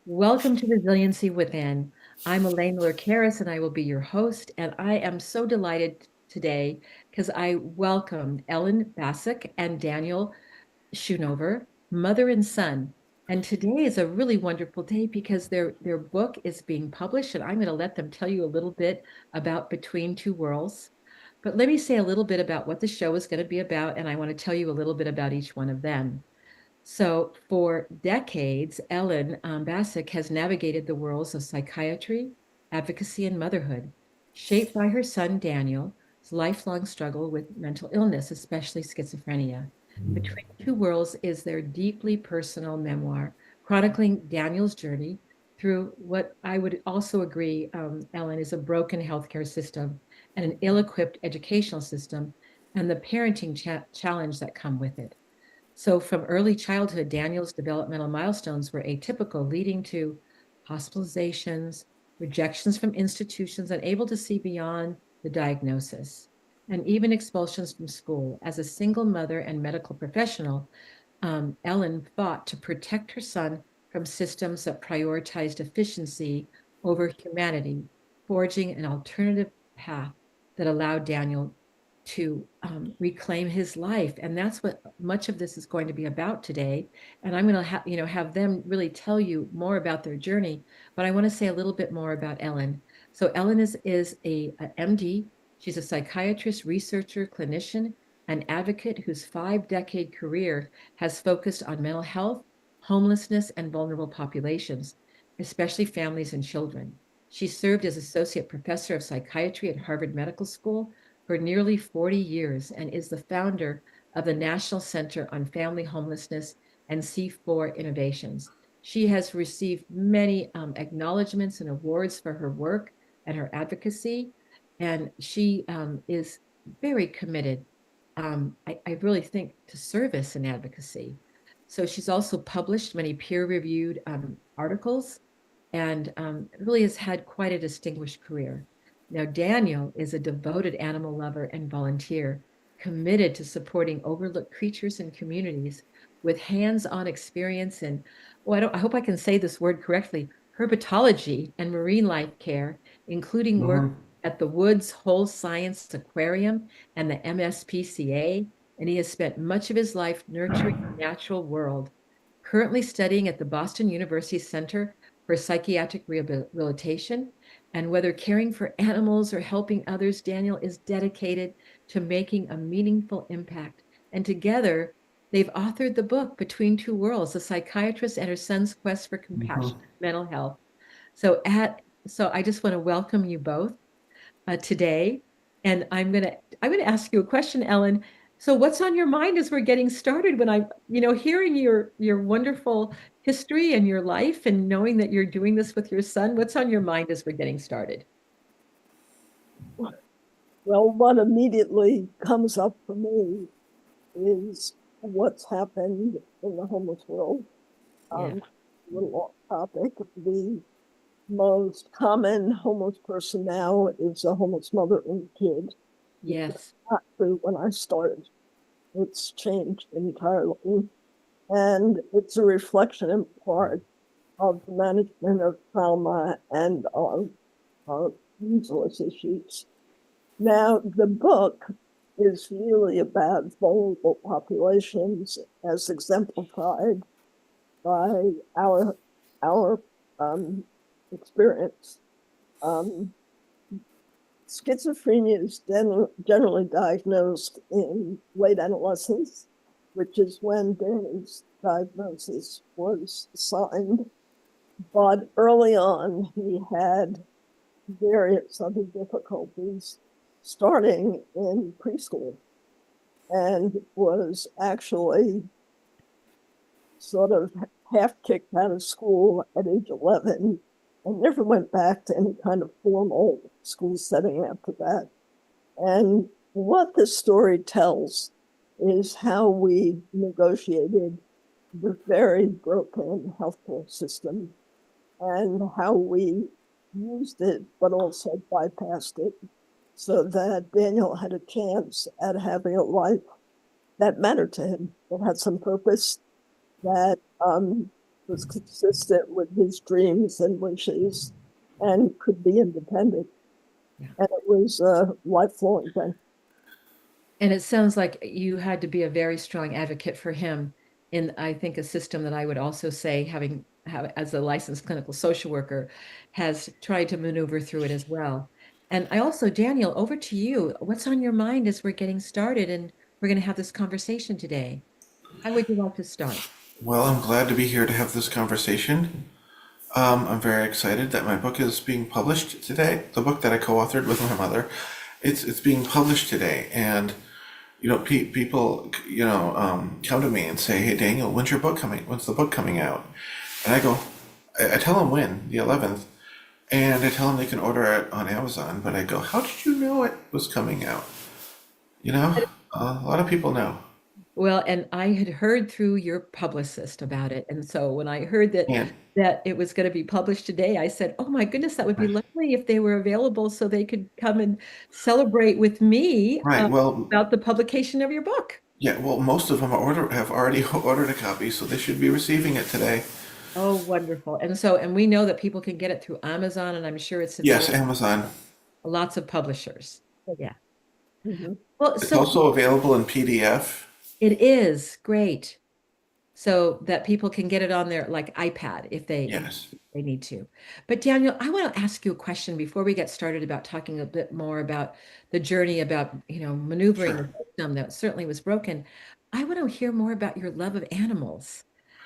Welcome to Resiliency Within. I'm Elaine Miller-Karras, and I will be your host. And I am so delighted today because I welcomed Ellen Bassuk and Daniel Schoonover, mother and son. And today is a really wonderful day because their book is being published, and I'm going to let them tell you a little bit about Between Two Worlds. But let me say a little bit about what the show is going to be about, and I want to tell you a little bit about each one of them. So, for decades, Ellen Bassuk has navigated the worlds of psychiatry, advocacy, and motherhood, shaped by her son Daniel's lifelong struggle with mental illness, especially schizophrenia. Between Two Worlds is their deeply personal memoir, chronicling Daniel's journey through what I would also agree, Ellen, is a broken healthcare system and an ill equipped educational system, and the parenting challenge that come with it. So, from early childhood, Daniel's developmental milestones were atypical, leading to hospitalizations, rejections from institutions, unable to see beyond the diagnosis, and even expulsions from school. As a single mother and medical professional, Ellen fought to protect her son from systems that prioritized efficiency over humanity, forging an alternative path that allowed Daniel to reclaim his life. And that's what much of this is going to be about today. And I'm going to have them really tell you more about their journey. But I want to say a little bit more about Ellen. So Ellen is a MD. She's a psychiatrist, researcher, clinician, and advocate whose 5-decade career has focused on mental health, homelessness, and vulnerable populations, especially families and children. She served as associate professor of psychiatry at Harvard Medical School for nearly 40 years and is the founder of the National Center on Family Homelessness and C4 Innovations. She has received many acknowledgments and awards for her work and her advocacy, and she is very committed, I really think, to service and advocacy. So she's also published many peer-reviewed articles and really has had quite a distinguished career. Now, Daniel is a devoted animal lover and volunteer, committed to supporting overlooked creatures and communities with hands-on experience in, I hope I can say this word correctly, herpetology and marine life care, including work Mhm. at the Woods Whole Science Aquarium and the MSPCA, and he has spent much of his life nurturing the natural world. Currently studying at the Boston University Center for Psychiatric Rehabilitation, and whether caring for animals or helping others, Daniel is dedicated to making a meaningful impact. And together, they've authored the book Between Two Worlds: A Psychiatrist and Her Son's Quest for Mhm. Compassionate Mental Health. So, so I just want to welcome you both today, and I'm gonna ask you a question, Ellen. So, what's on your mind as we're getting started? When I'm, hearing your wonderful history and your life, and knowing that you're doing this with your son, what's on your mind as we're getting started? Well, what immediately comes up for me is what's happened in the homeless world. Yeah. A little off topic. The most common homeless person now is a homeless mother and kid. Which was Yes. not true when I started. It's changed entirely. And it's a reflection in part of the management of trauma and of resource issues. Now, the book is really about vulnerable populations as exemplified by our experience. Um, Schizophrenia is generally diagnosed in late adolescence, which is when Danny's diagnosis was assigned. But early on, he had various other difficulties starting in preschool and was actually sort of half kicked out of school at age 11 and never went back to any kind of formal school setting after that. And what this story tells is how we negotiated the very broken healthcare system and how we used it, but also bypassed it so that Daniel had a chance at having a life that mattered to him, that had some purpose, that was consistent with his dreams and wishes and could be independent. Yeah. And it was a lifelong thing. And it sounds like you had to be a very strong advocate for him in, I think, a system that I would also say, having as a licensed clinical social worker, has tried to maneuver through it as well. And I also, Daniel, over to you. What's on your mind as we're getting started and we're going to have this conversation today? How would you like to start? Well, I'm glad to be here to have this conversation. I'm very excited that my book is being published today. The book that I co-authored with my mother, it's being published today, and people come to me and say, "Hey, Daniel, when's your book coming? When's the book coming out?" And I go, I tell them when, the 11th, and I tell them they can order it on Amazon. But I go, "How did you know it was coming out?" You know, a lot of people know. Well, and I had heard through your publicist about it. And so when I heard And that it was going to be published today, I said, "Oh my goodness, that would be lovely if they were available so they could come and celebrate with me right, well, about the publication of your book." yeah, well, most of them have already ordered a copy, so they should be receiving it today. Oh, wonderful. And we know that people can get it through Amazon, and I'm sure it's Yes, available Amazon. to lots of publishers. Yeah. Mhm. Well, It's so also available in PDF. it is great. So that people can get it on their like iPad if Yes. they need to. But Daniel, I want to ask you a question before we get started about talking a bit more about the journey about, maneuvering Sure. the system that certainly was broken. I want to hear more about your love of animals.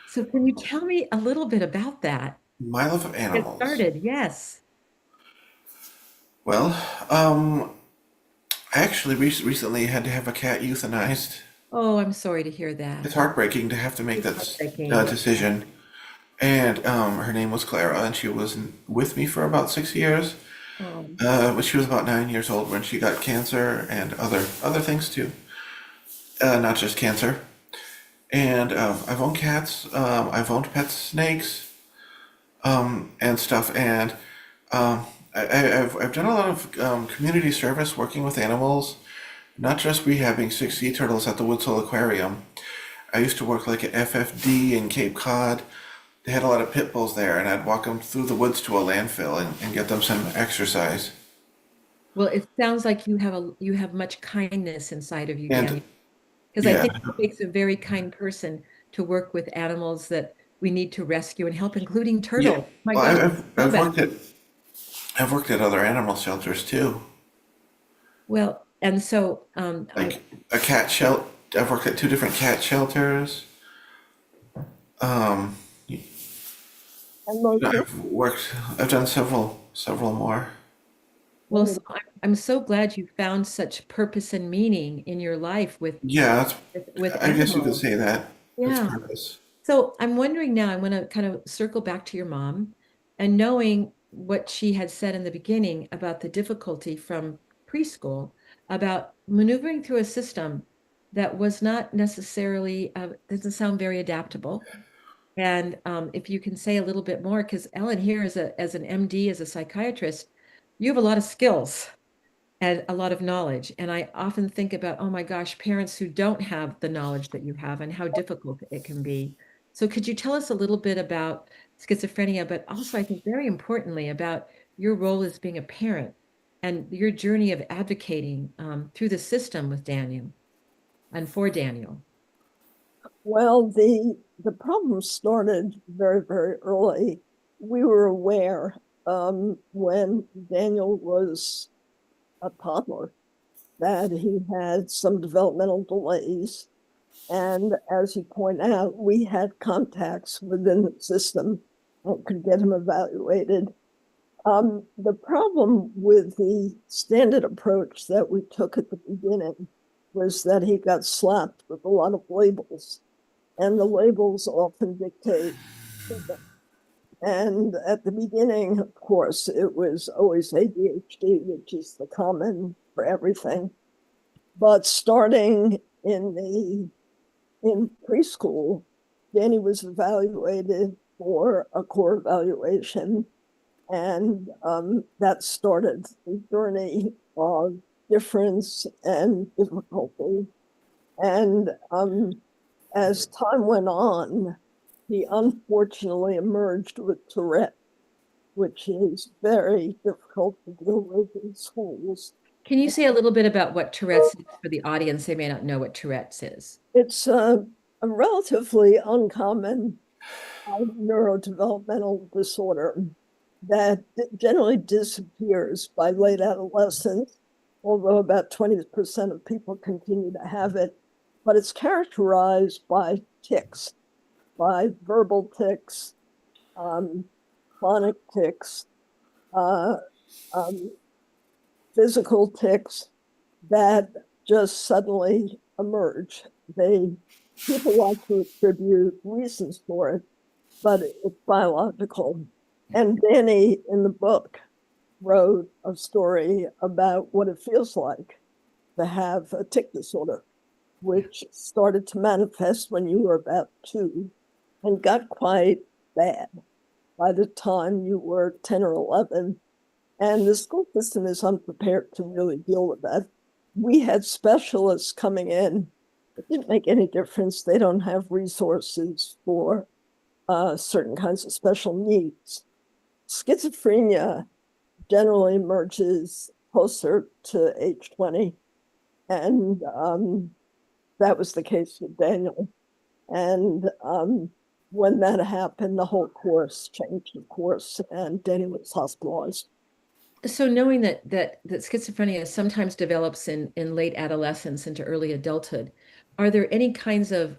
So can you tell me a little bit about that? My love of Get animals. started. Yes. Well, I actually recently had to have a cat euthanized. Oh, I'm sorry to hear that. It's heartbreaking to have to make It's that heartbreaking. decision. And her name was Clara, and she was with me for about 6 years. Oh, But she was about 9 years old when she got cancer and other things too, not just cancer. And I've owned cats. I've owned pet snakes and stuff. And I've done a lot of community service working with animals, not just rehabbing 6 sea turtles at the Woods Hole Aquarium. I used to work like at FFD in Cape Cod. They had a lot of pit bulls there, and I'd walk them through the woods to a landfill and get them some exercise. well, it sounds like you have much kindness inside of you, And Daniel. Because I yeah, think it takes a very kind person to work with animals that we need to rescue and help, including yeah. turtles. My Well, gosh, so I've bad. I've worked at other animal shelters too, Well, and so like a cat shelter. I've worked at two different cat shelters. Um, And most I've done several more. well, so I'm so glad you found such purpose and meaning in your life Yeah, with I guess you could animals. say that. It's Yeah. purpose. So I'm wondering now, I'm going to kind of circle back to your mom and knowing what she had said in the beginning about the difficulty from preschool, about maneuvering through a system that was not necessarily, doesn't sound very adaptable. And if you can say a little bit more, because Ellen here as an MD, as a psychiatrist, you have a lot of skills and a lot of knowledge. And I often think about, oh my gosh, parents who don't have the knowledge that you have and how difficult it can be. So could you tell us a little bit about schizophrenia, but also I think very importantly about your role as being a parent and your journey of advocating through the system with Daniel and for Daniel? Well, the problem started very, very early. We were aware when Daniel was a toddler that he had some developmental delays. And as you point out, we had contacts within the system and could get him evaluated. The problem with the standard approach that we took at the beginning was that he got slapped with a lot of labels, and the labels often dictate treatment. And at the beginning, of course, it was always ADHD, which is the common for everything. But starting in preschool, Danny was evaluated for a core evaluation, and that started the journey of difference and difficulty. And as time went on, he unfortunately emerged with Tourette, which is very difficult to deal with in schools. Can you say a little bit about what Tourette's is for the audience? They may not know what Tourette's is. It's a relatively uncommon neurodevelopmental disorder that generally disappears by late adolescence, although about 20% of people continue to have it. But it's characterized by tics, by verbal tics, chronic tics, uh, um, physical tics that just suddenly emerge. People like to attribute reasons for it, but it's biological. And Danny, in the book, wrote a story about what it feels like to have a tic disorder, which started to manifest when you were about 2 and got quite bad by the time you were 10 or 11. And the school system is unprepared to really deal with that. We had specialists coming in. It didn't make any difference. They don't have resources for certain kinds of special needs. Schizophrenia generally emerges closer to age 20. And that was the case with Daniel. And when that happened, the whole course changed, of course, and Daniel was hospitalized. So knowing that schizophrenia sometimes develops in late adolescence into early adulthood, are there any kinds of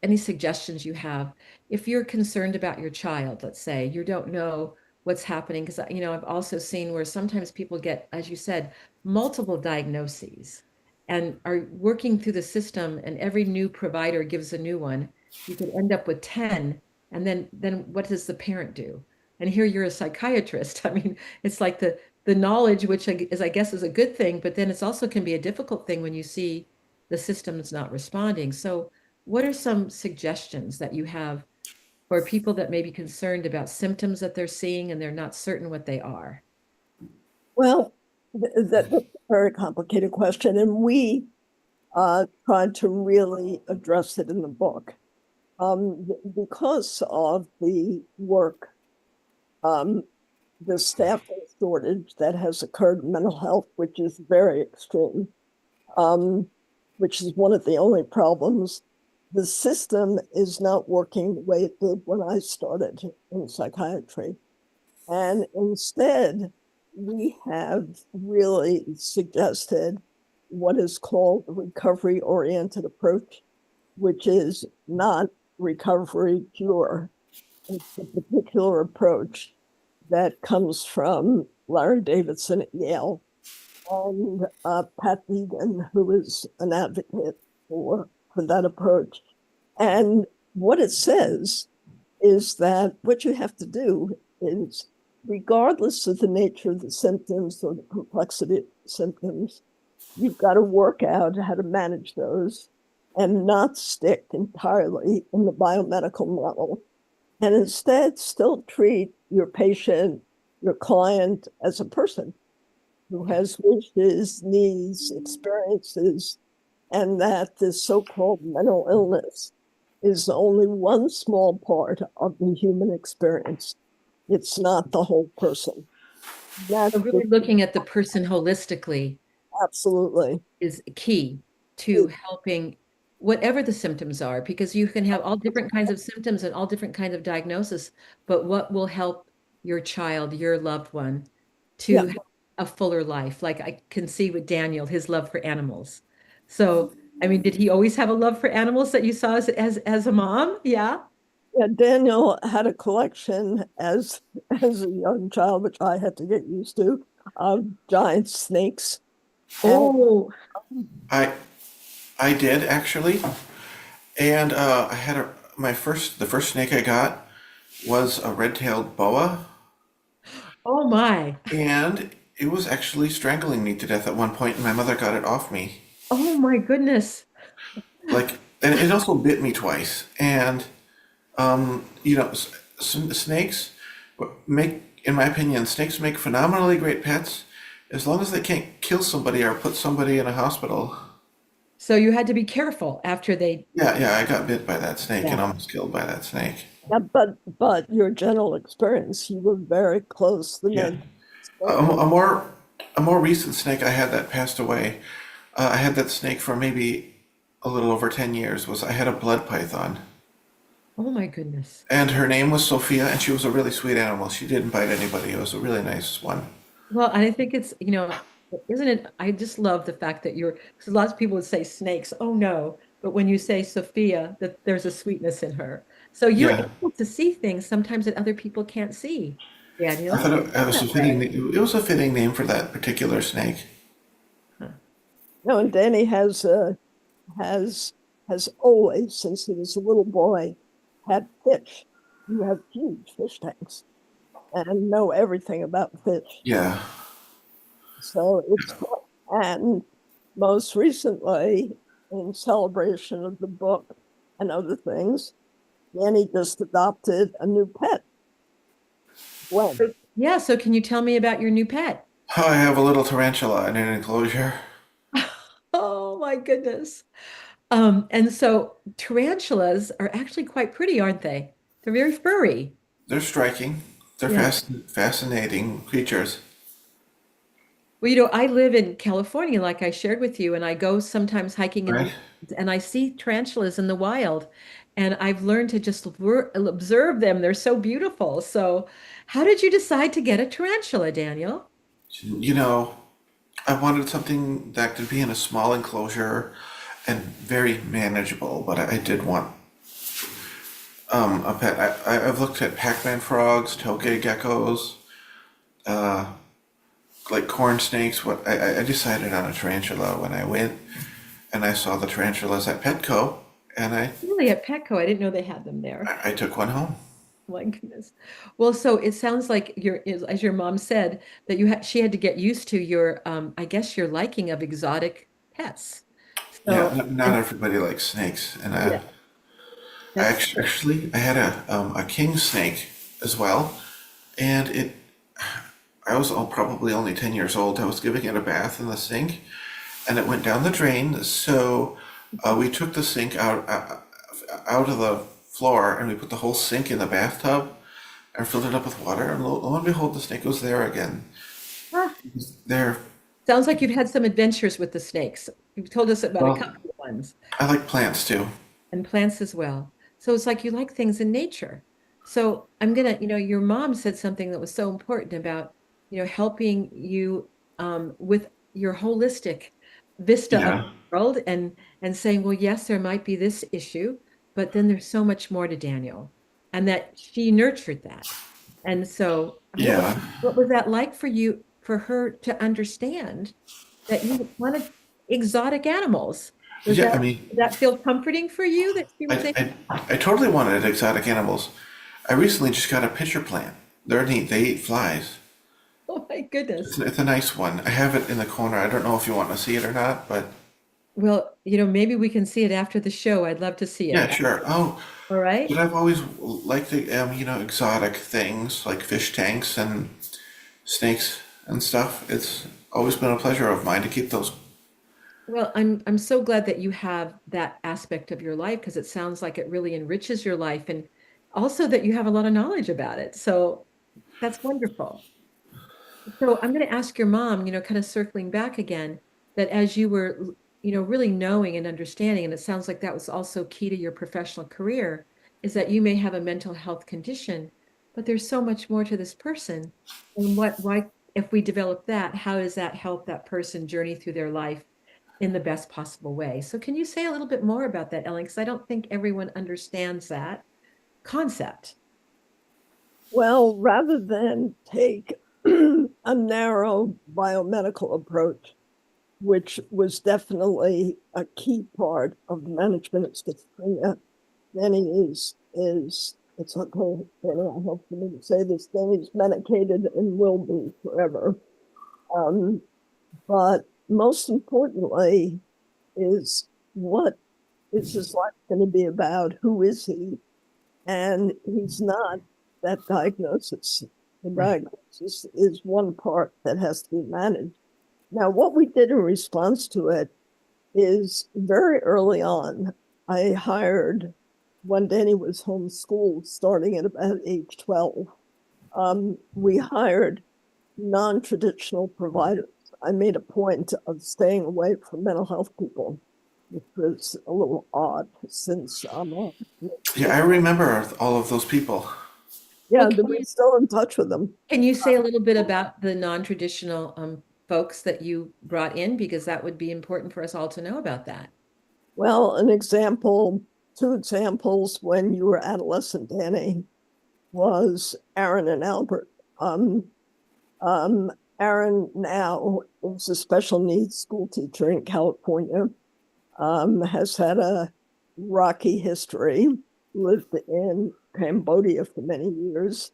any suggestions you have if you're concerned about your child? Let's say you don't know what's happening, because I've also seen where sometimes people get, as you said, multiple diagnoses and are working through the system, and every new provider gives a new one. You could end up with 10, and then what does the parent do? And here you're a psychiatrist. I mean, it's like the knowledge, which is, I guess, is a good thing, but then it's also can be a difficult thing when you see the system's not responding. So what are some suggestions that you have for people that may be concerned about symptoms that they're seeing and they're not certain what they are? Well, that's a very complicated question, and we tried to really address it in the book. Because of the work, the staffing shortage that has occurred in mental health, which is very extreme, which is one of the only problems. The system is not working the way it did when I started in psychiatry. And instead, we have really suggested what is called a recovery-oriented approach, which is not recovery cure. It's a particular approach that comes from Larry Davidson at Yale and Pat Egan, who is an advocate for that approach. And what it says is that what you have to do is, regardless of the nature of the symptoms or the complexity of the symptoms, you've got to work out how to manage those and not stick entirely in the biomedical model, and instead still treat your patient, your client, as a person who has wishes, needs, experiences, and that this so-called mental illness is only one small part of the human experience. It's not the whole person. That's So really looking at the person holistically absolutely is key to helping whatever the symptoms are, because you can have all different kinds of symptoms and all different kinds of diagnosis, but what will help your child, your loved one, yeah. to have a fuller life? Like I can see with Daniel, his love for animals. So, I mean, did he always have a love for animals that you saw as a mom? Yeah. Yeah, Daniel had a collection as a young child, which I had to get used to, of giant snakes. Oh, I I did actually, and I had the first snake I got was a red-tailed boa, oh my. and it was actually strangling me to death at one point, and my mother got it off me. Oh my goodness. Like, and it also bit me twice. And snakes make, in my opinion, snakes make phenomenally great pets as long as they can't kill somebody or put somebody in a hospital. So you had to be careful after they, Yeah, yeah, I got bit by that snake yeah. and almost killed by that snake. Yeah, but your general experience, you were very close to Yeah. the A, snake. a more a more recent snake I had that passed away. I had that snake for maybe a little over 10 years. Was I had a blood python. Oh my goodness. And her name was Sophia, and she was a really sweet animal. She didn't bite anybody. It was a really nice one. Well, I think it's, isn't it? I just love the fact that because lots of people would say snakes, oh no. But when you say Sophia, that there's a sweetness in her. So you're Yeah, able to see things sometimes that other people can't see, I Daniel. thought it was a That fitting. way. It was a fitting name for that particular snake. Huh. No, and Danny has has always, since he was a little boy, had fish. You have huge fish tanks and know everything about fish. Yeah, So it's and most recently, in celebration of the book and other things, Danny just adopted a new pet, Gwen. Yeah, so can you tell me about your new pet? I have a little tarantula in an enclosure. Oh my goodness. And so tarantulas are actually quite pretty, aren't they? They're very furry. They're striking. They're Yeah. fascinating creatures, Well, I live in California, like I shared with you, and I go sometimes hiking in the right? woods, and I see tarantulas in the wild, and I've learned to just observe them. They're so beautiful. So, how did you decide to get a tarantula, Daniel? You know, I wanted something that could be in a small enclosure and very manageable, but I did want a pet. I've looked at Pac-Man frogs, tokay geckos, uh, like corn snakes. I decided on a tarantula when I went and I saw the tarantulas at Petco, and Really, at Petco, I didn't know they had them there. I took one home. My goodness. Well, so it sounds like as your mom said, that she had to get used to your, I guess your liking of exotic pets. Yeah, So, not and everybody likes snakes, and yeah, that's I had a king snake as well, and I was probably only 10 years old. I was giving it a bath in the sink, and it went down the drain. So we took the sink out of the floor, and we put the whole sink in the bathtub and filled it up with water. And lo and behold, the snake was there again. ah, There. sounds like you've had some adventures with the snakes. You've told us about a Well, couple of ones I like plants too. and plants as well. So it's like you like things in nature. So I'm gonna, your mom said something that was so important about, helping you with your holistic vista of Yeah, the world and saying, well, yes, there might be this issue, but then there's so much more to Daniel, and that she nurtured that. And so, yeah, what was that like for you, for her to understand that you wanted exotic animals? Was yeah. that I mean, did that feel comforting for you that she was I, able? I totally wanted exotic animals. I recently just got a pitcher plant. They're neat. They eat flies. Oh my goodness. It's a nice one. I have it in the corner. I don't know if you want to see it or not, but Well, maybe we can see it after the show. I'd love to see yeah, it. sure. Oh, All right. but I've always liked the exotic things like fish tanks and snakes and stuff. It's always been a pleasure of mine to keep those. Well, I'm so glad that you have that aspect of your life because it sounds like it really enriches your life and also that you have a lot of knowledge about it. So that's wonderful. So I'm going to ask your mom, kind of circling back again, that as you were, really knowing and understanding, and it sounds like that was also key to your professional career, is that you may have a mental health condition, but there's so much more to this person. And why, if we develop that, how does that help that person journey through their life in the best possible way? So can you say a little bit more about that, Ellen? Because I don't think everyone understands that concept. Well, rather than take a narrow biomedical approach, which was definitely a key part of the management of schizophrenia, Danny is it's okay, Danny, I hope for me to say this, Danny's medicated and will be forever. Um, but most importantly is what is his life going to be about? Who is he? And he's not that diagnosis. The Right. diagnosis is one part that has to be managed. Now, what we did in response to it is very early on, I hired, when Danny was homeschooled, starting at about age 12, we hired non-traditional providers. I made a point of staying away from mental health people, which was a little odd since Yeah, I remember all of those people. Well, yeah, we're still in touch with them. can you say a little bit about the non-traditional folks that you brought in? Because that would be important for us all to know about that. Well, two examples when you were adolescent, Danny, was Aaron and Albert. Um, Aaron now is a special needs school teacher in California, has had a rocky history, lived in Cambodia for many years.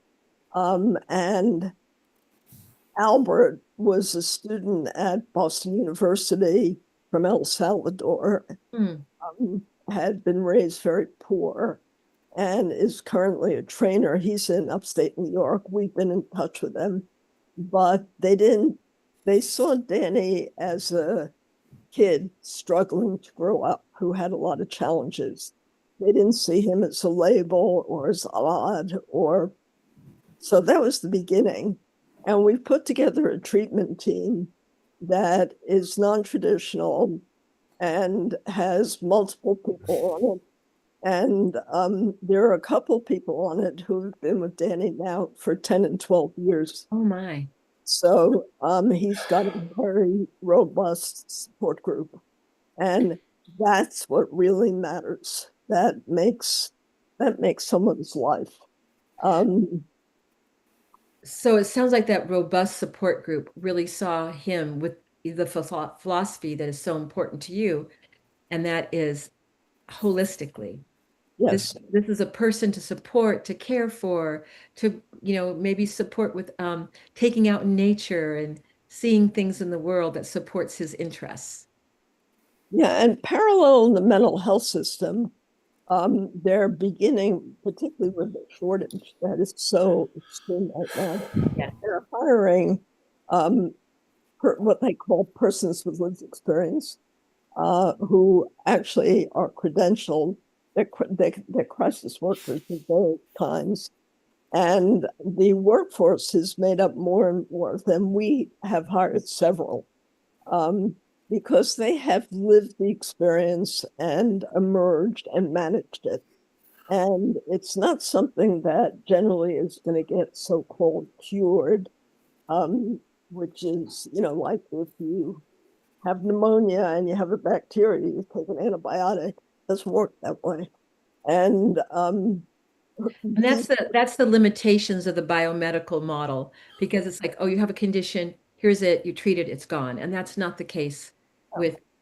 And Albert was a student at Boston University from El Salvador, Hmm. had been raised very poor, and is currently a trainer. He's in upstate New York. We've been in touch with them, but they saw Danny as a kid struggling to grow up who had a lot of challenges. They didn't see him as a label or as odd, or so that was the beginning. And we put together a treatment team that is non-traditional and has multiple people on it. And there are a couple people on it who've been with Danny now for 10 and 12 years. Oh my. So he's got a very robust support group. And that's what really matters. That makes someone's life. So it sounds like that robust support group really saw him with the philosophy that is so important to you, and that is holistically. This Yes. this is a person to support, to care for, to maybe support with taking out in nature and seeing things in the world that supports his interests. Yeah. And parallel in the mental health system, they're beginning, particularly with the shortage that is so extreme right now, Yeah. they're hiring what they call persons with lived experience, who actually are credentialed. They're crisis workers of various kinds. And the workforce is made up more and more of them. We have hired several because they have lived the experience and emerged and managed it. And it's not something that generally is going to get so-called cured, um, which is, like if you have pneumonia and you have a bacteria, you take an antibiotic. It doesn't work that way. And And that's the limitations of the biomedical model, because it's like, oh, you have a condition, here's it, you treat it, it's gone. And that's not the case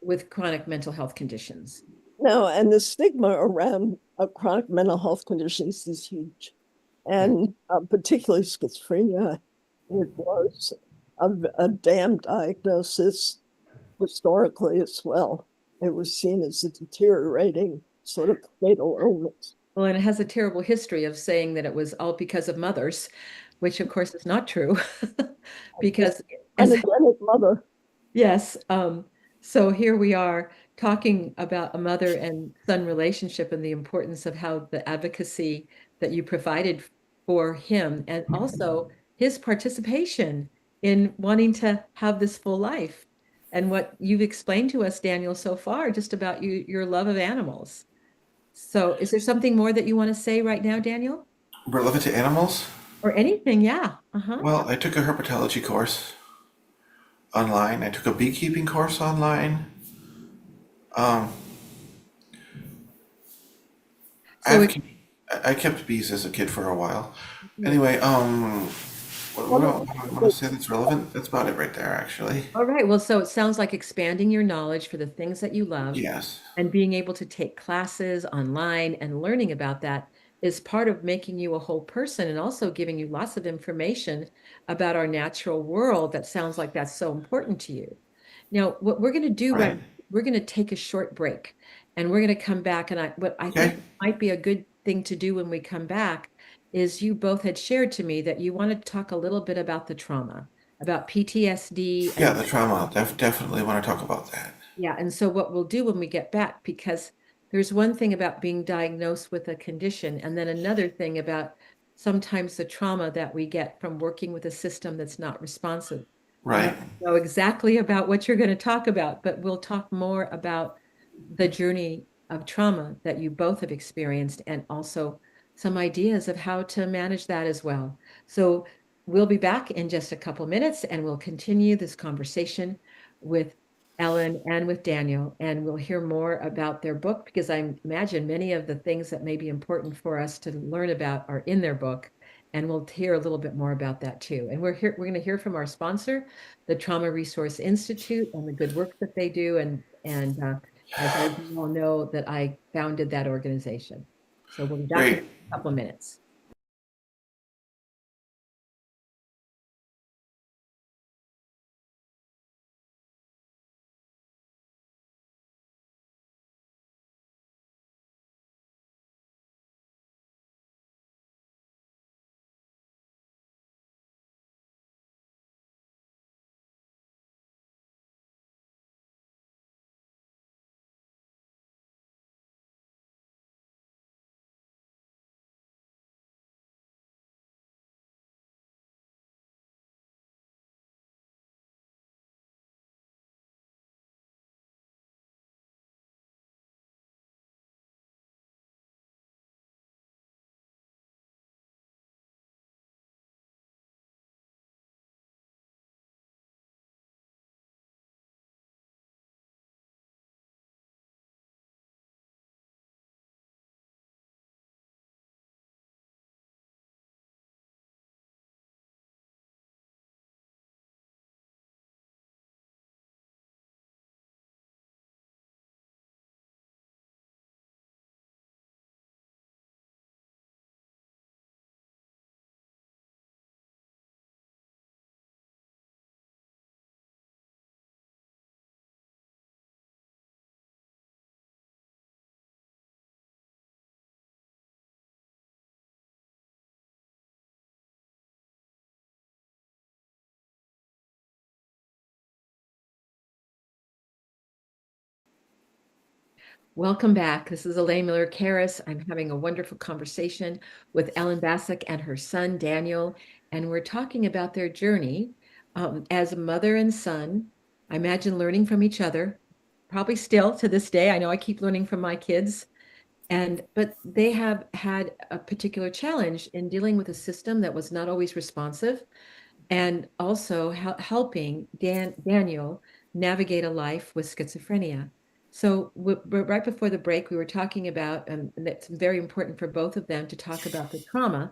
with chronic mental health conditions. no, and the stigma around chronic mental health conditions is huge, Yeah. and particularly schizophrenia. It was a damn diagnosis historically as well. It was seen as a deteriorating sort of fatal illness. Well, and it has a terrible history of saying that it was all because of mothers, which of course is not true. Because as Unigenic mother. yes, so here we are talking about a mother and son relationship and the importance of how the advocacy that you provided for him, and also his participation in wanting to have this full life, and what you've explained to us, Daniel, so far, just about your love of animals. So is there something more that you want to say right now, Daniel? Relevant to animals? Or anything? Yeah. Uh-huh. Well, I took a herpetology course online. I took a beekeeping course online. Um, So I've I kept bees as a kid for a while. Anyway, what do I want to say that's relevant? That's about it right there, actually. all right. Well, so it sounds like expanding your knowledge for the things that you love Yes. and being able to take classes online and learning about that is part of making you a whole person, and also giving you lots of information about our natural world that sounds like that's so important to you. Now, what we're going to do Right. we're going to take a short break, and we're going to come back. And what I Okay. think might be a good thing to do when we come back is, you both had shared to me that you want to talk a little bit about the trauma, about PTSD Yeah, and the trauma. Definitely want to talk about that. Yeah, and so what we'll do when we get back, because there's one thing about being diagnosed with a condition, and then another thing about sometimes the trauma that we get from working with a system that's not responsive. And I Right, don't know exactly about what you're going to talk about, but we'll talk more about the journey of trauma that you both have experienced and also some ideas of how to manage that as well. So we'll be back in just a couple minutes and we'll continue this conversation with Ellen and with Daniel, and we'll hear more about their book because I imagine many of the things that may be important for us to learn about are in their book. And we'll hear a little bit more about that too. And we're going to hear from our sponsor, the Trauma Resource Institute, and the good work that they do. And as you all know, that I founded that organization. So we'll be back in great. a couple of minutes. Welcome back. This is Elaine Miller Karras. I'm having a wonderful conversation with Ellen Bassuk and her son, Daniel, and we're talking about their journey as a mother and son. I imagine learning from each other, probably still to this day. I know I keep learning from my kids, but they have had a particular challenge in dealing with a system that was not always responsive and also helping Daniel navigate a life with schizophrenia. So right before the break, we were talking about, and that's very important for both of them to talk about the trauma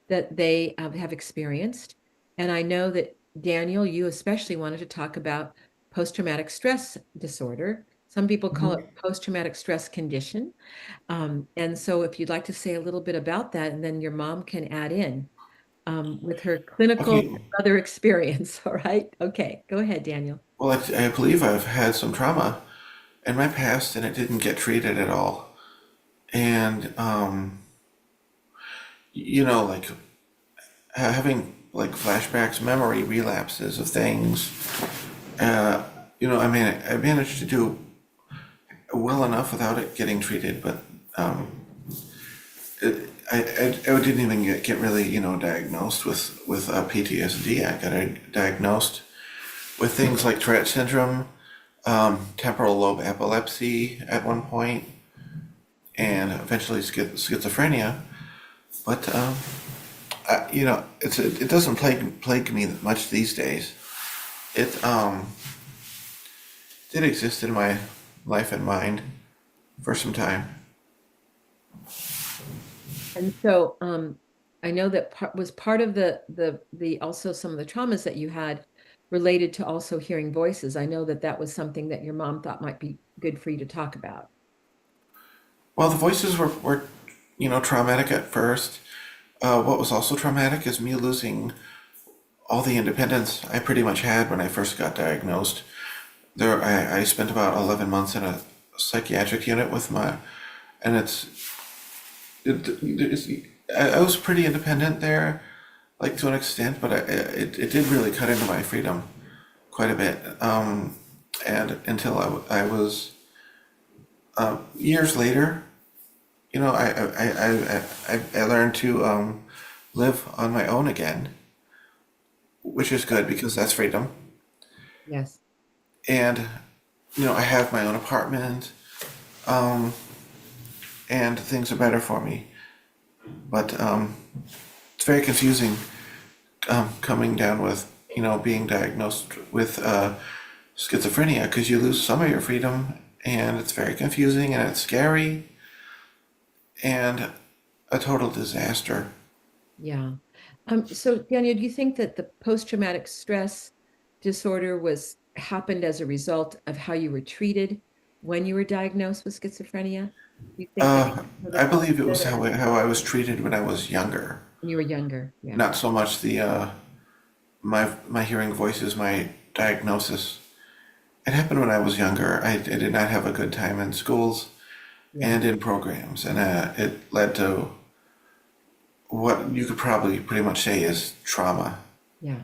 that they have experienced. And I know that Daniel, you especially wanted to talk about post-traumatic stress disorder. Some people call Mhm. it post-traumatic stress condition. And so if you'd like to say a little bit about that, and then your mom can add in with her clinical Okay, other experience. All right. Okay. Go ahead, Daniel. well, I believe I've had some trauma in my past and it didn't get treated at all. And, like having like flashbacks, memory relapses of things. Uh, I mean, I managed to do well enough without it getting treated, but I didn't even get really, diagnosed with PTSD. I got diagnosed with things like Tourette syndrome, temporal lobe epilepsy at one point, and eventually schizophrenia. But it doesn't plague me much these days. It did exist in my life and mind for some time. And so I know that was part of the also some of the traumas that you had related to also hearing voices. I know that that was something that your mom thought might be good for you to talk about. Well, the voices were traumatic at first. What was also traumatic is me losing all the independence I pretty much had when I first got diagnosed. I spent about 11 months in a psychiatric unit with and it's, I was pretty independent there, like to an extent, but it did really cut into my freedom quite a bit. and until I was years later, I learned to live on my own again, which is good because that's freedom. Yes. And I have my own apartment, and things are better for me. But it's very confusing coming down with being diagnosed with schizophrenia because you lose some of your freedom, and it's very confusing and it's scary and a total disaster. Yeah. So Daniel, do you think that the post-traumatic stress disorder was happened as a result of how you were treated when you were diagnosed with schizophrenia? Do you think that was a I part believe it of was it, or how I was treated when I was younger. when you were younger? Yeah. Not so much the my hearing voices, my diagnosis. It happened when I was younger. I did not have a good time in schools Yeah. and in programs, and it led to what you could probably pretty much say is trauma. Yeah.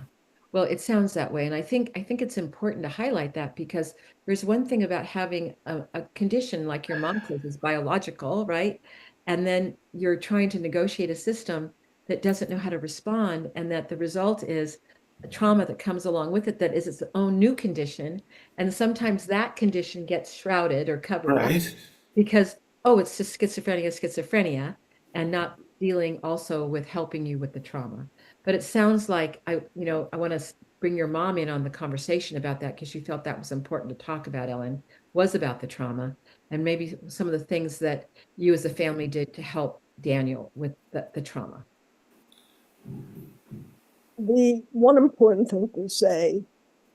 Well, it sounds that way. And I think it's important to highlight that because there's one thing about having a condition like your mom says is biological, right? And then you're trying to negotiate a system that doesn't know how to respond, and that the result is a trauma that comes along with it that is its own new condition. And sometimes that condition gets shrouded or covered up Right. because, oh, it's just schizophrenia, and not dealing also with helping you with the trauma. But it sounds like I want to bring your mom in on the conversation about that because you felt that was important to talk about, Ellen, was about the trauma and maybe some of the things that you as a family did to help Daniel with the trauma. The one important thing to say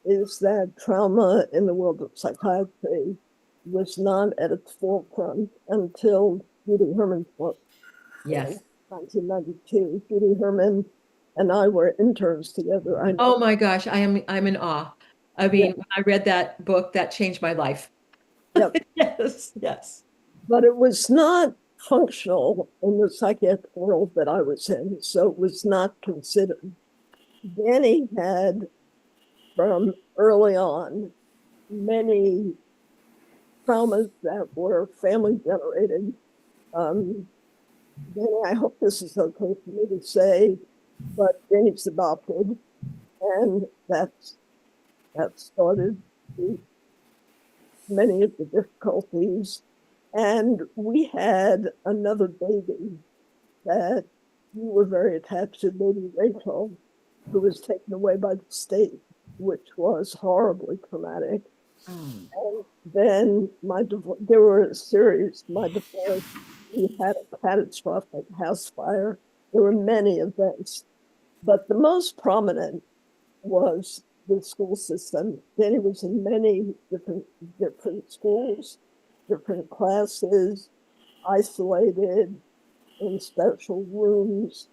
is that trauma in the world of psychiatry was not at its forefront until Judy Herman's book in Yes. 1992. Judy Herman and I were interns together. I know. Oh my gosh, I'm in awe. I Yeah, mean, when I read that book, that changed my life. yeah, Yes, yes. but it was not functional in the psychiatric world that I was in, so it was not considered. Danny had, from early on, many traumas that were family generated. Um, Danny, I hope this is okay for me to say, but Danny's adopted, and that started many of the difficulties. And we had another baby that we were very attached to, baby Rachel, who was taken away by the state, which was horribly traumatic. Oh, And then there were a series, my divorce, we had a catastrophic house fire. There were many events, but the most prominent was the school system. Danny was in many different schools, different classes, isolated in special rooms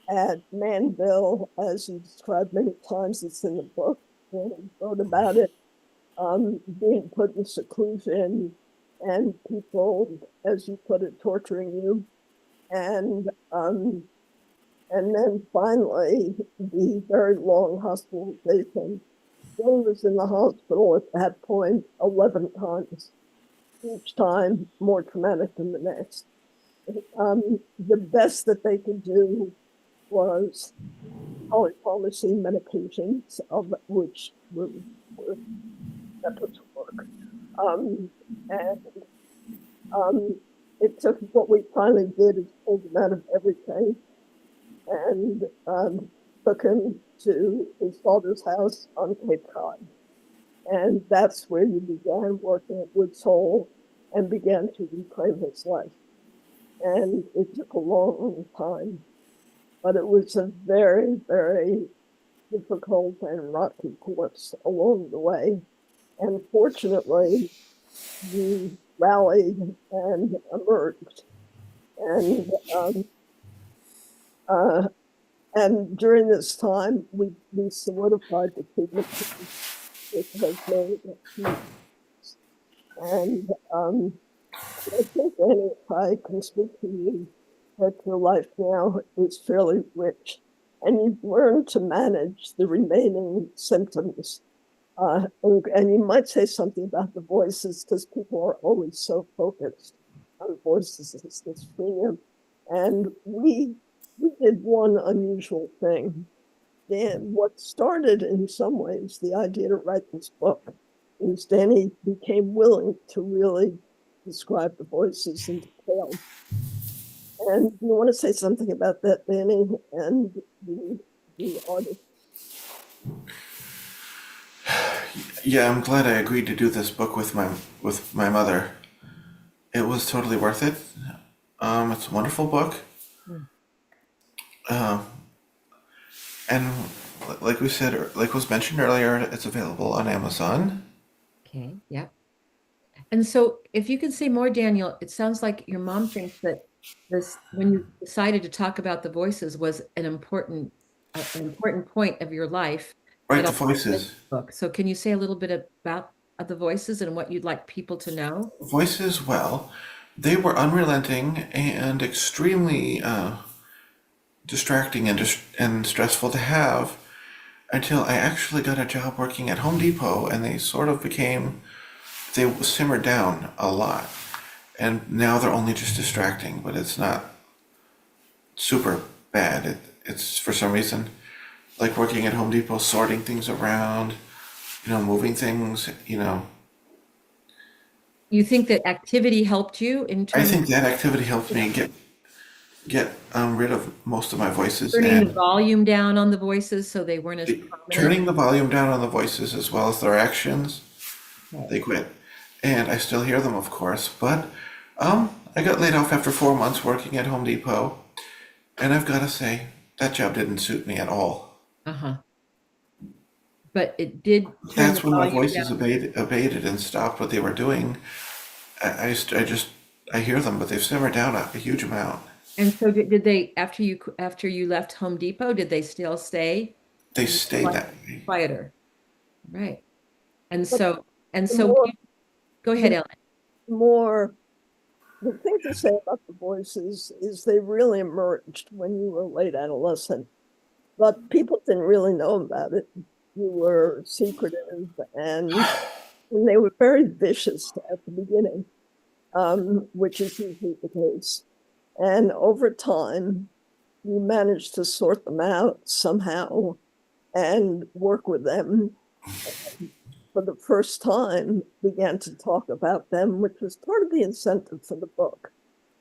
at Manville, as he described many times. It's in the book. Danny wrote about it, being put in seclusion and people, as you put it, torturing you. And um, and then finally, the very long hospitalization. Jane was in the hospital at that point 11 times, each time more traumatic than the next. The best that they could do was polypharmacy medications, of which were that was work. Um, and um, it took what we finally did is pulled him out of everything and took him to his father's house on Cape Cod. And that's where you began working at Woods Hole and began to reclaim his life. And it took a long time, but it was a very, very difficult and rocky course along the way. And fortunately, we rallied and emerged. And uh, and during this time, we solidified the treatment which has made it. And I think, Annie, if I can speak to you, that your life now is fairly rich, and you've learned to manage the remaining symptoms And you might say something about the voices because people are always so focused on voices in schizophrenia. And we did one unusual thing. Dan, what started in some ways the idea to write this book is Danny became willing to really describe the voices in detail. And you want to say something about that, Danny, and the artist? Yeah, I'm glad I agreed to do this book with my mother. It was totally worth it. It's a wonderful book, Hmm. and like we said, like was mentioned earlier, it's available on Amazon. Okay, yeah. And so if you can say more, Daniel, it sounds like your mom thinks that this, when you decided to talk about the voices, was an important point of your life Right, that the also fits voices. the book. So can you say a little bit about the voices and what you'd like people to know? Voices, well, they were unrelenting and extremely distracting and stressful to have until I actually got a job working at Home Depot, and they sort of became they simmered down a lot, and now they're only just distracting, but it's not super bad. It's for some reason like working at Home Depot, sorting things around, moving things. You think that activity helped you in I terms think that activity helped me get rid of most of my voices turning the and volume down on the voices so they weren't as prominent? turning the volume down on the voices as well as their actions. Okay. They quit, and I still hear them, of course. But I got laid off after 4 months working at Home Depot, and I've got to say that job didn't suit me at all. Uh-huh. But it did turn the That's when my volume voices down. abated and stopped what they were doing. I just I hear them, but they've simmered down a huge amount. And so did they after you left Home Depot, did they still stay They more stayed like that way. quieter? Right. And But so and the so more, go ahead, the Ellen. more, the thing to say about the voices is they really emerged when you were late adolescent, but people didn't really know about it. You were secretive and they were very vicious at the beginning, which is usually the case. And over time, you managed to sort them out somehow and work with them. For the first time, began to talk about them, which was part of the incentive for the book.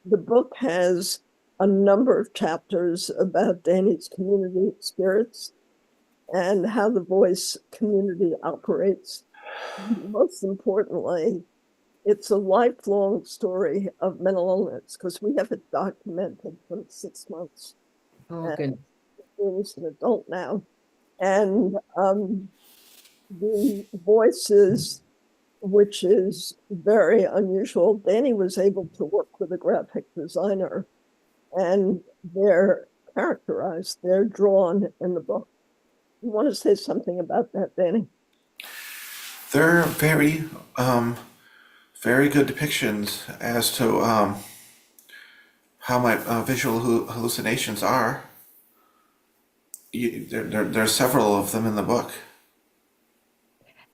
The book has a number of chapters about Danny's community experience and how the voice community operates. Most importantly, it's a lifelong story of mental illness because we have it documented from 6 months. Oh, And goodness. Danny's an adult now. And the voices, which is very unusual, Danny was able to work with a graphic designer, and they're characterized, they're drawn in the book. You want to say something about that, Danny? They're very good depictions as to how my visual hallucinations are. There's several of them in the book.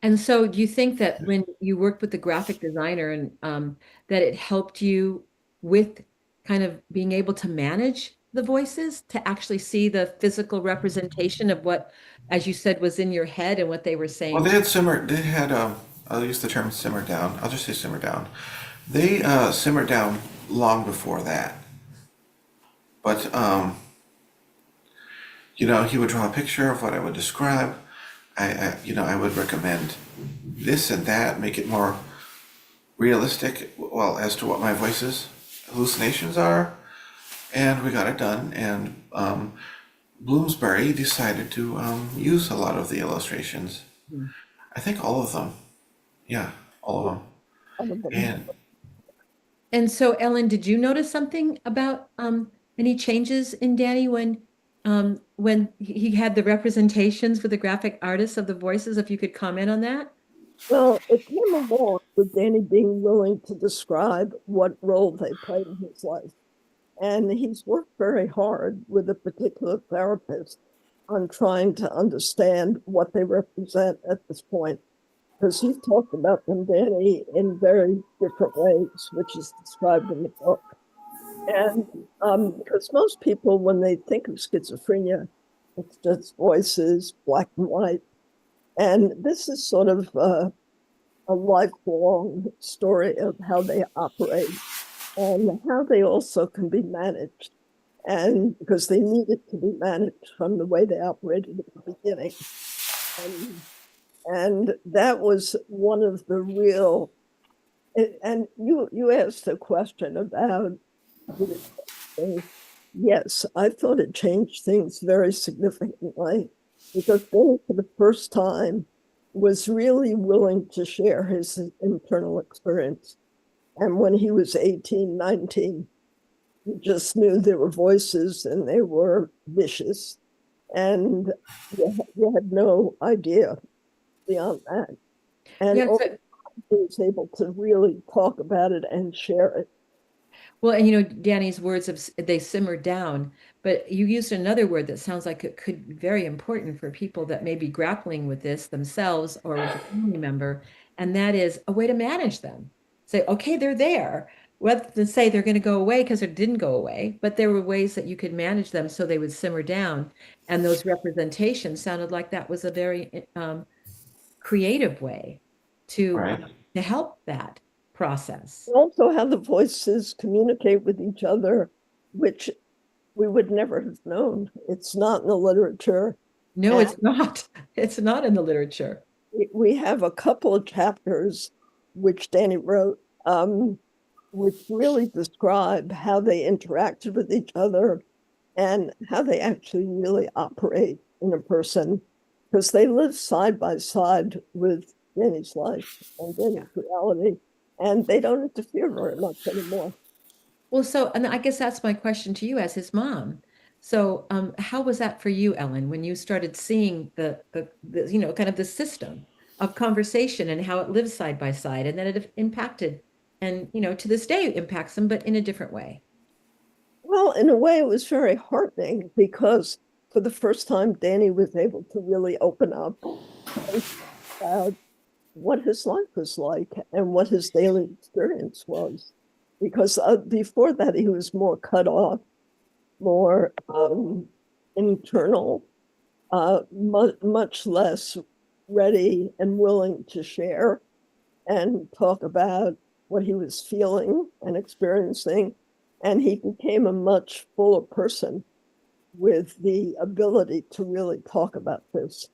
And so do you think that when you worked with the graphic designer and that it helped you with kind of being able to manage the voices, to actually see the physical representation of what, as you said, was in your head and what they were Well, saying? they had simmered. They had. I'll use the term simmer down. I'll just say simmer down. They simmered down long before that. But he would draw a picture of what I would describe. I would recommend this and that, make it more realistic. Well, as to what my voice's hallucinations are, and we got it done. And Bloomsbury decided to use a lot of the illustrations. Mhm. I think all of them. Yeah, all of them. And And so, Ellen, did you notice something about any changes in Danny when he had the representations for the graphic artists of the voices? If you could comment on that. Well, it came along with Danny being willing to describe what role they played in his life. And he's worked very hard with a particular therapist on trying to understand what they represent at this point. because you've talked about them, Danny, in very different ways, which is described in the book. And because most people, when they think of schizophrenia, it's just voices, black and white. And this is sort of a lifelong story of how they operate and how they also can be managed. And because they needed to be managed from the way they operated at the beginning. And, and that was one of the real, and you asked a question about, did it change? Yes, I thought it changed things very significantly because Billy, for the first time, was really willing to share his internal experience. And when he was 18, 19, you just knew there were voices and they were vicious. And you had no idea beyond that. And Yeah, so he was able to really talk about it and share it. well, and Danny's words of they simmered down, but you used another word that sounds like it could be very important for people that may be grappling with this themselves or with a family member, and that is a way to manage them. Say, okay, they're there. Rather than say they're going to go away because it didn't go away, but there were ways that you could manage them so they would simmer down. And those representations sounded like that was a very creative way to Right. to help that process. Also, how the voices communicate with each other, which we would never have known. It's not in the literature. No, And it's not. It's not in the literature. we have a couple of chapters which Danny wrote, which really describe how they interacted with each other and how they actually really operate in a person because they live side by side with Danny's life and Yeah. Danny's reality, and they don't interfere very much anymore. Well, so, and I guess that's my question to you as his mom. So, how was that for you, Ellen, when you started seeing the kind of the system of conversation and how it lives side by side and that it impacted and, to this day impacts them, but in a different way? Well, in a way, it was very heartening because for the first time, Danny was able to really open up about what his life was like and what his daily experience was. Because before that, he was more cut off, more internal, much less ready and willing to share and talk about what he was feeling and experiencing. And he became a much fuller person with the ability to really talk about this.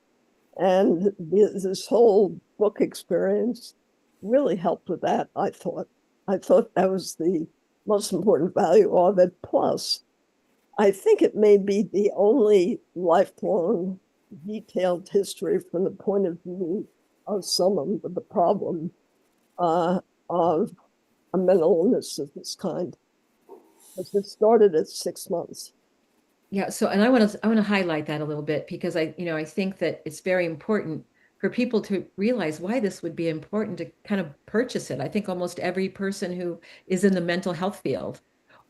And this whole book experience really helped with that, I thought. I thought that was the most important value of it. Plus, I think it may be the only lifelong detailed history from the point of view of someone with a problem of a mental illness of this kind. Because it started at 6 months. Yeah, so and I want to highlight that a little bit because I think that it's very important for people to realize why this would be important to kind of purchase it. I think almost every person who is in the mental health field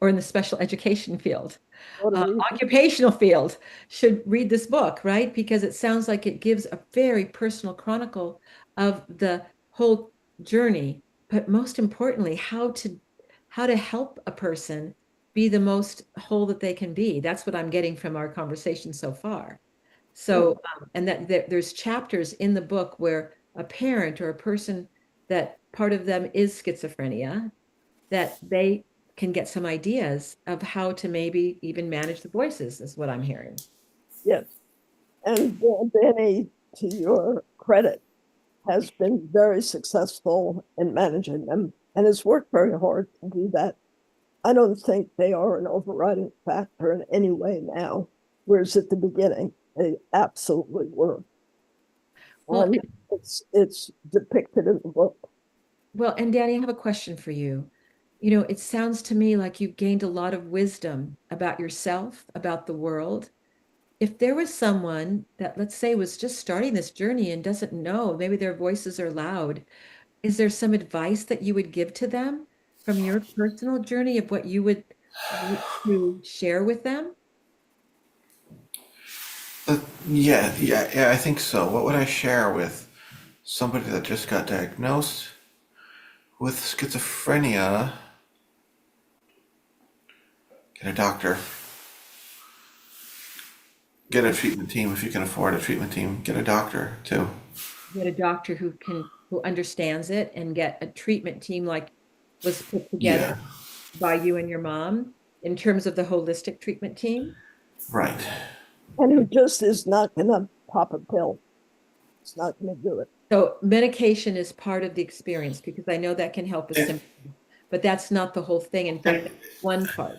or in the special education field, Totally. occupational field should read this book, right? Because it sounds like it gives a very personal chronicle of the whole journey, but most importantly, how to help a person be the most whole that they can be. That's what I'm getting from our conversation so far. So, and that there's chapters in the book where a parent or a person that part of them is schizophrenia, that they can get some ideas of how to maybe even manage the voices, is what I'm hearing. Yes. And Danny, to your credit, has been very successful in managing them and has worked very hard to do that. I don't think they are an overriding factor in any way now, whereas at the beginning, they absolutely were. Well, And it's depicted in the book. well, and Danny, I have a question for you. It sounds to me like you've gained a lot of wisdom about yourself, about the world. If there was someone that, let's say, was just starting this journey and doesn't know, maybe their voices are loud, is there some advice that you would give to them from your personal journey of what you would like to share with them? Yeah, yeah, yeah, I think so. What would I share with somebody that just got diagnosed with schizophrenia, get a doctor, get a treatment team if you can afford a treatment team, get a doctor too. Get a doctor who understands it and get a treatment team like was put together Yeah, by you and your mom in terms of the holistic treatment team. right. And who just is not going to pop a pill. It's not going to do it. So medication is part of the experience because I know that can help with It, symptoms, but that's not the whole thing. In fact, that's it, one part.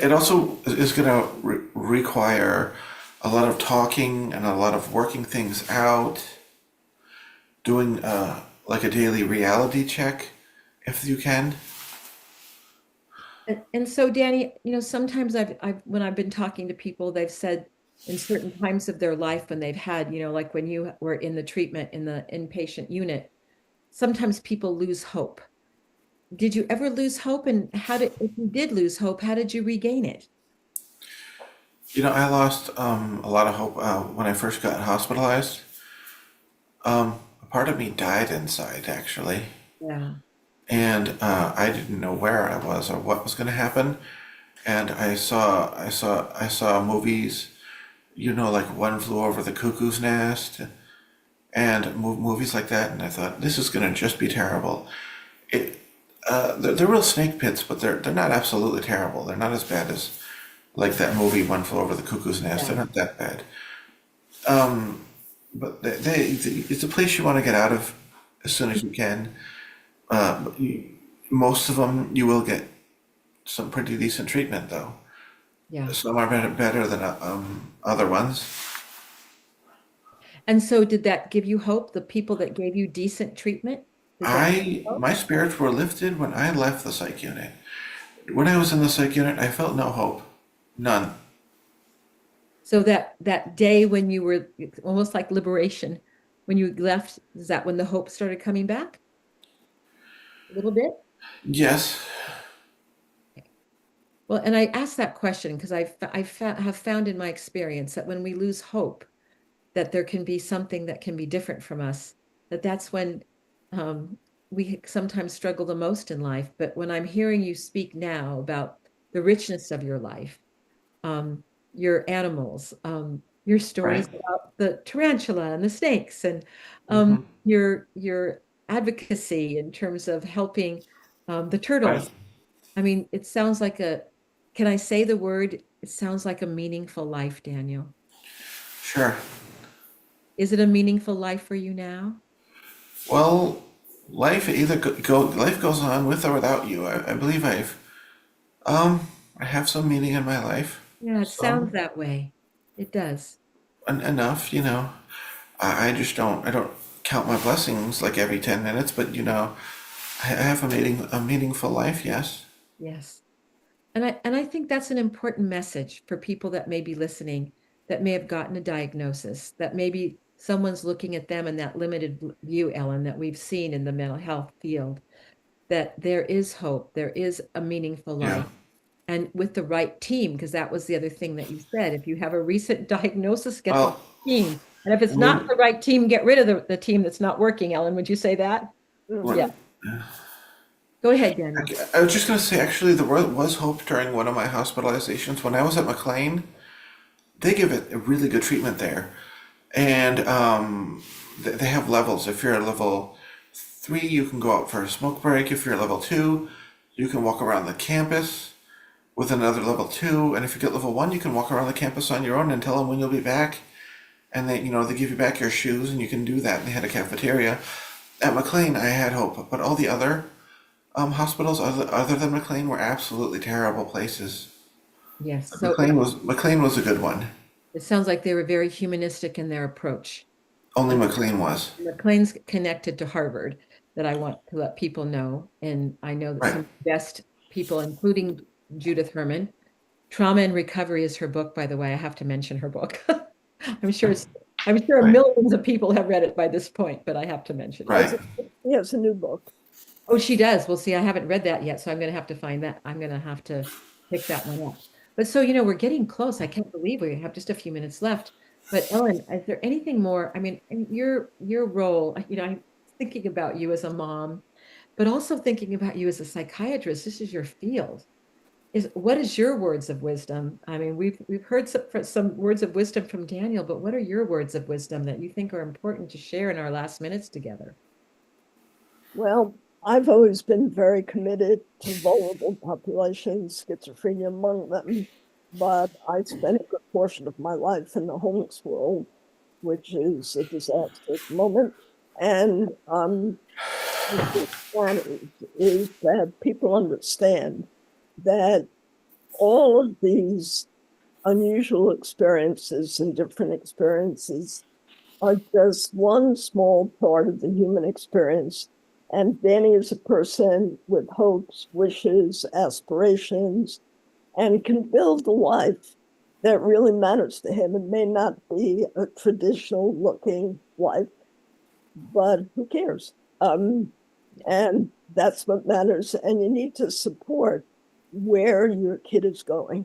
it also is going to require a lot of talking and a lot of working things out, doing like a daily reality check if you can. And so, Danny, sometimes when I've been talking to people, they've said in certain times of their life when they've had, like when you were in the treatment in the inpatient unit, sometimes people lose hope. Did you ever lose hope? And if you did lose hope, how did you regain it? I lost a lot of hope when I first got hospitalized. A part of me died inside, actually, Yeah. and I didn't know where I was or what was going to happen. And I saw movies, like One Flew Over the Cuckoo's Nest, and movies like that. And I thought this is going to just be terrible. It, they're real snake pits, but they're not absolutely terrible. They're not as bad as like that movie One Flew Over the Cuckoo's Nest. They're Yeah. not that bad. But it's a place you want to get out of as soon as you can. But most of them you will get some pretty decent treatment though. Yeah. Some are better than other ones. And so did that give you hope? The people that gave you decent treatment? Does that give you hope? My spirits were lifted when I left the psych unit. When I was in the psych unit, I felt no hope, none. So that day when you were almost like liberation, when you left, is that when the hope started coming back a little bit? Yes, Well, and I asked that question because have found in my experience that when we lose hope, that there can be something that can be different from us, that's when um, we sometimes struggle the most in life. But when I'm hearing you speak now about the richness of your life, um, your animals, your right. stories about the tarantula and the snakes, and Hmm. your advocacy in terms of helping the Right. turtles. I mean, it sounds like can I say the word? It sounds like a meaningful life, Daniel. Sure. Is it a meaningful life for you now? Well, life either life goes on with or without you. I believe I have some meaning in my life. Yeah, it sounds Some that way. It does. enough. I just I don't count my blessings like every 10 minutes, but I have a meaningful life. Yes. Yes. And I think that's an important message for people that may be listening, that may have gotten a diagnosis, that maybe someone's looking at them in that limited view, Ellen, that we've seen in the mental health field, that there is hope, there is a meaningful Yeah. life. And with the right team, because that was the other thing that you said, if you have a recent diagnosis, get the right Well, team. And if it's not when the right team, get rid of the team that's not working, Ellen. Would you say that? Yeah. Mhm. Go ahead, Daniel. I was just going to say, actually, there was hope during one of my hospitalizations. When I was at McLean, they give it a really good treatment there. And they have levels. If you're a level 3, you can go out for a smoke break. If you're a level 2, you can walk around the campus with another level 2. And if you get level 1, you can walk around the campus on your own and tell them when you'll be back. And they give you back your shoes and you can do that. And they had a cafeteria. At McLean, I had hope. But all the other hospitals other than McLean were absolutely terrible places. Yes. So McLean was a good one. it sounds like they were very humanistic in their approach. Only And McLean was. McLean's connected to Harvard that I want to let people know. And I know that Right. some of the best people, including Judith Herman, Trauma and Recovery is her book, by the way. I have to mention her book. I'm sure it's, I'm sure Right. millions of people have read it by this point, but I have to mention it. Yes, Right. he has a new book. Oh, she does. Well, see, I haven't read that yet, so I'm going to have to find that. I'm going to have to pick that one up. But so, we're getting close. I can't believe we have just a few minutes left. But Ellen, is there anything more? I mean, your role, I'm thinking about you as a mom, but also thinking about you as a psychiatrist. This is your field. Is what is your words of wisdom? I mean, we've heard some words of wisdom from Daniel, but what are your words of wisdom that you think are important to share in our last minutes together? Well, I've always been very committed to vulnerable populations, schizophrenia among them, but I spent a good portion of my life in the homeless world, which is a disaster at the moment. And the challenge is that people understand that all of these unusual experiences and different experiences are just one small part of the human experience. And Danny is a person with hopes, wishes, aspirations, and can build a life that really matters to him. It may not be a traditional looking life, but who cares? And that's what matters. And you need to support where your kid is going.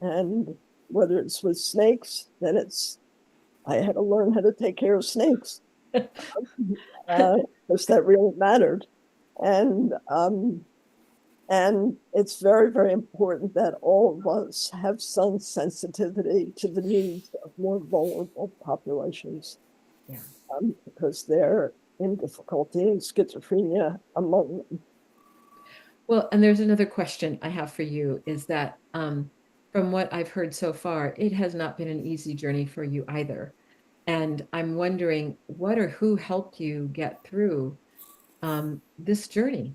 And whether it's with snakes, then it's I had to learn how to take care of snakes because that really mattered. And um, and it's very, very important that all of us have some sensitivity to the needs of more vulnerable populations Yeah. because they're in difficulty, schizophrenia among them. Well, and there's another question I have for you is that from what I've heard so far, it has not been an easy journey for you either. And I'm wondering what or who helped you get through this journey?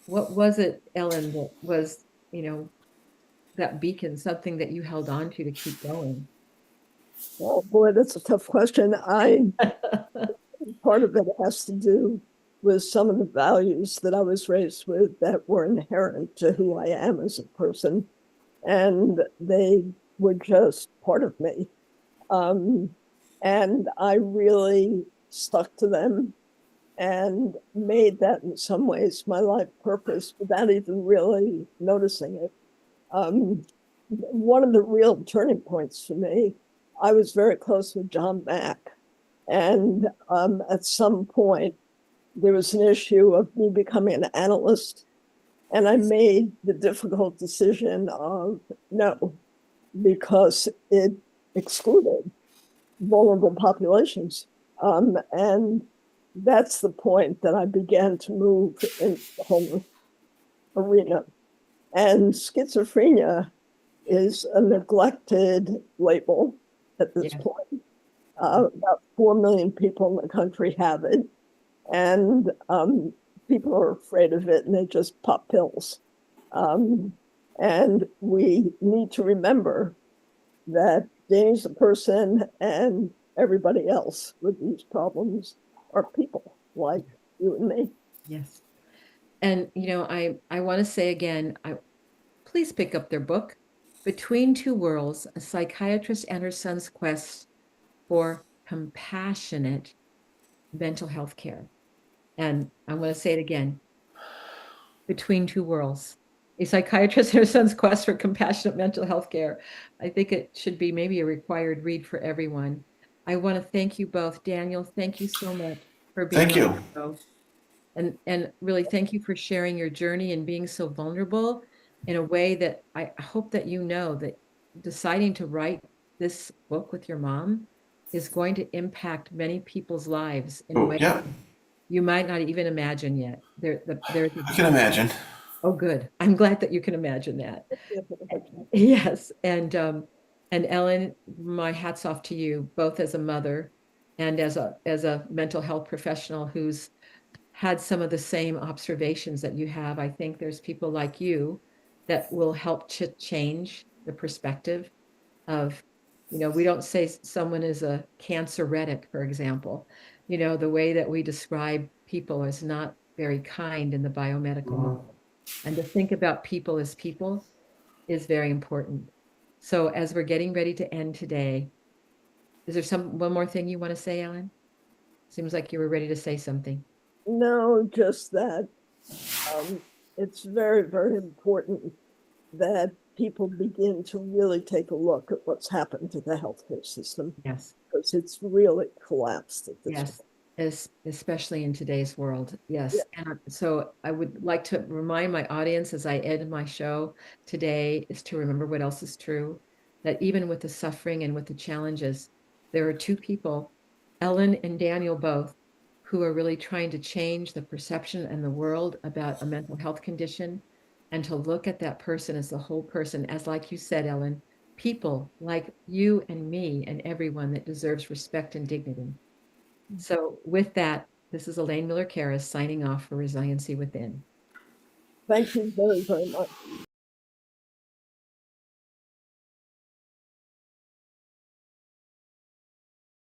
What was it, Ellen, that was, you know, that beacon, something that you held on to keep going? Oh boy, that's a tough question. I Part of it has to do with some of the values that I was raised with that were inherent to who I am as a person, and they were just part of me. Um, and I really stuck to them and made that in some ways my life purpose without even really noticing it. Um, One of the real turning points for me, I was very close with John Mack. And at some point, there was an issue of me becoming an analyst. And I made the difficult decision of no, because it excluded vulnerable populations. And that's the point that I began to move into the homeless arena. And schizophrenia is a neglected label at this Yeah. point. About 4 million people in the country have it, and people are afraid of it and they just pop pills. Um, and we need to remember that Danny's a person and everybody else with these problems are people like you and me. Yes. And I want to say again, please pick up their book, Between Two Worlds: A Psychiatrist and Her Son's Quest for Compassionate Mental Health Care. And I'm going to say it again, Between Two Worlds: A Psychiatrist and Her Son's Quest for Compassionate Mental Health Care. I think it should be maybe a required read for everyone. I want to thank you both. Daniel, thank you so much for being Thank on you. the show. And really thank you for sharing your journey and being so vulnerable in a way that I hope that you know that deciding to write this book with your mom is going to impact many people's lives in Oh, ways yeah, you might not even imagine yet. There's I can imagine. oh, good. I'm glad that you can imagine that. Yes, and Ellen, my hat's off to you, both as a mother and as a mental health professional who's had some of the same observations that you have. I think there's people like you that will help to change the perspective of, we don't say someone is a canceretic, for example. The way that we describe people is not very kind in the biomedical world. And to think about people as people is very important. So as we're getting ready to end today, is there one more thing you want to say, Ellen? Seems like you were ready to say something. No, just that it's very, very important that people begin to really take a look at what's happened to the healthcare system, Yes. because it's really collapsed at this Yes, point. especially in today's world. Yeah. Yes. And so I would like to remind my audience as I end my show today is to remember what else is true, that even with the suffering and with the challenges, there are two people, Ellen and Daniel both, who are really trying to change the perception and the world about a mental health condition and to look at that person as the whole person, as like you said, Ellen, people like you and me and everyone that deserves respect and dignity. So, with that, this is Elaine Miller Karras signing off for Resiliency Within. Thank you very, very much.